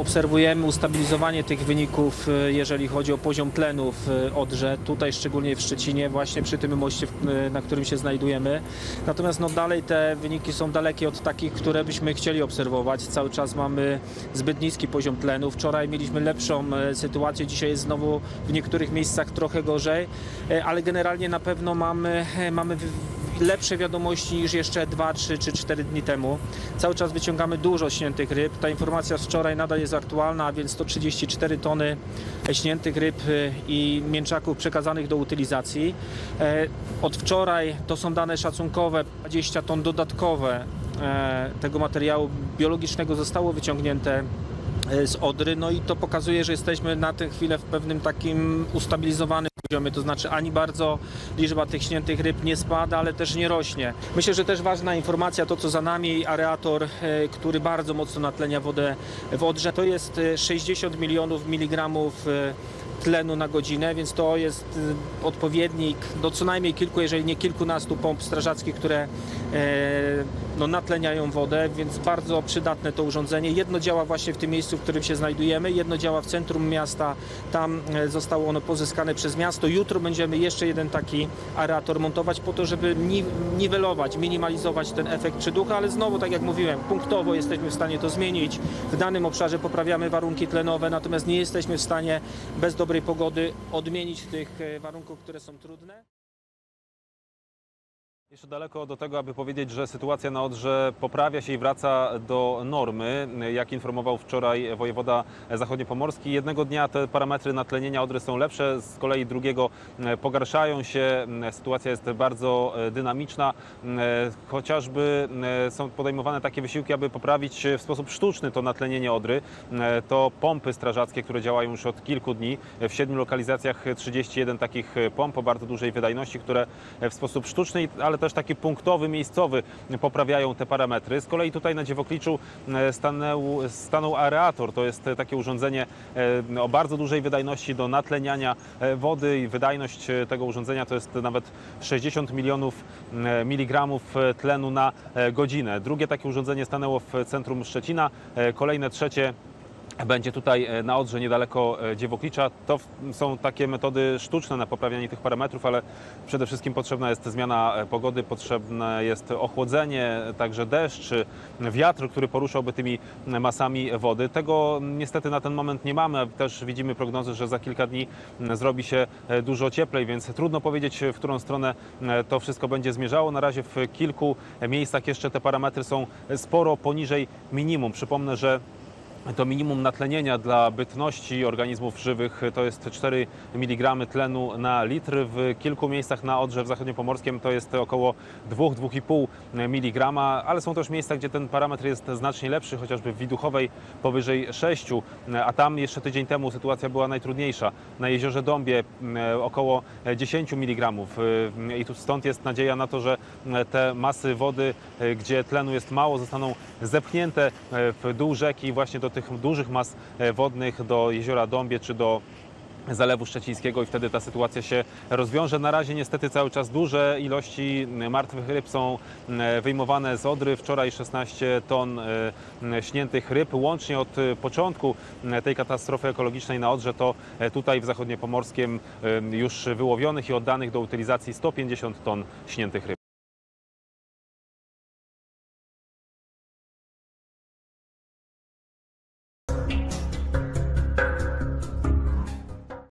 Obserwujemy ustabilizowanie tych wyników, jeżeli chodzi o poziom tlenu w Odrze, tutaj szczególnie w Szczecinie, właśnie przy tym moście, na którym się znajdujemy. Natomiast dalej te wyniki są dalekie od takich, które byśmy chcieli obserwować. Cały czas mamy zbyt niski poziom tlenu. Wczoraj mieliśmy lepszą sytuację, dzisiaj jest znowu w niektórych miejscach trochę gorzej, ale generalnie na pewno mamy lepsze wiadomości niż jeszcze 2, 3 czy 4 dni temu. Cały czas wyciągamy dużo śniętych ryb. Ta informacja z wczoraj nadal jest aktualna, a więc 134 tony śniętych ryb i mięczaków przekazanych do utylizacji. Od wczoraj to są dane szacunkowe, 20 ton dodatkowe tego materiału biologicznego zostało wyciągnięte z Odry, no i to pokazuje, że jesteśmy na tę chwilę w pewnym takim ustabilizowanym poziomie, to znaczy ani bardzo liczba tych śniętych ryb nie spada, ale też nie rośnie. Myślę, że też ważna informacja, to co za nami, areator, który bardzo mocno natlenia wodę w Odrze, to jest 60 milionów miligramów tlenu na godzinę, więc to jest odpowiednik do co najmniej kilku, jeżeli nie kilkunastu pomp strażackich, które natleniają wodę, więc bardzo przydatne to urządzenie. Jedno działa właśnie w tym miejscu, w którym się znajdujemy, jedno działa w centrum miasta, tam zostało ono pozyskane przez miasto. Jutro będziemy jeszcze jeden taki aerator montować po to, żeby niwelować, minimalizować ten efekt przyducha, ale znowu, tak jak mówiłem, punktowo jesteśmy w stanie to zmienić. W danym obszarze poprawiamy warunki tlenowe, natomiast nie jesteśmy w stanie bez dobrej pogody odmienić tych warunków, które są trudne. Jeszcze daleko do tego, aby powiedzieć, że sytuacja na Odrze poprawia się i wraca do normy. Jak informował wczoraj wojewoda zachodniopomorski, jednego dnia te parametry natlenienia Odry są lepsze, z kolei drugiego pogarszają się. Sytuacja jest bardzo dynamiczna. Chociażby są podejmowane takie wysiłki, aby poprawić w sposób sztuczny to natlenienie Odry. To pompy strażackie, które działają już od kilku dni. W 7 lokalizacjach 31 takich pomp o bardzo dużej wydajności, które w sposób sztuczny, ale też taki punktowy, miejscowy poprawiają te parametry. Z kolei tutaj na Dziewokliczu stanął aerator. To jest takie urządzenie o bardzo dużej wydajności do natleniania wody i wydajność tego urządzenia to jest nawet 60 milionów miligramów tlenu na godzinę. Drugie takie urządzenie stanęło w centrum Szczecina, kolejne trzecie będzie tutaj na Odrze, niedaleko Dziewoklicza. To są takie metody sztuczne na poprawianie tych parametrów, ale przede wszystkim potrzebna jest zmiana pogody, potrzebne jest ochłodzenie, także deszcz, wiatr, który poruszałby tymi masami wody. Tego niestety na ten moment nie mamy. Też widzimy prognozy, że za kilka dni zrobi się dużo cieplej, więc trudno powiedzieć, w którą stronę to wszystko będzie zmierzało. Na razie w kilku miejscach jeszcze te parametry są sporo poniżej minimum. Przypomnę, że to minimum natlenienia dla bytności organizmów żywych to jest 4 mg tlenu na litr. W kilku miejscach na Odrze w zachodniopomorskim to jest około 2–2,5 mg, ale są też miejsca, gdzie ten parametr jest znacznie lepszy, chociażby w Widuchowej powyżej 6, a tam jeszcze tydzień temu sytuacja była najtrudniejsza. Na jeziorze Dąbie około 10 mg i tu stąd jest nadzieja na to, że te masy wody, gdzie tlenu jest mało, zostaną zepchnięte w dół rzeki właśnie do tych dużych mas wodnych, do jeziora Dąbie czy do Zalewu Szczecińskiego i wtedy ta sytuacja się rozwiąże. Na razie niestety cały czas duże ilości martwych ryb są wyjmowane z Odry. Wczoraj 16 ton śniętych ryb. Łącznie od początku tej katastrofy ekologicznej na Odrze to tutaj w zachodniopomorskim już wyłowionych i oddanych do utylizacji 150 ton śniętych ryb.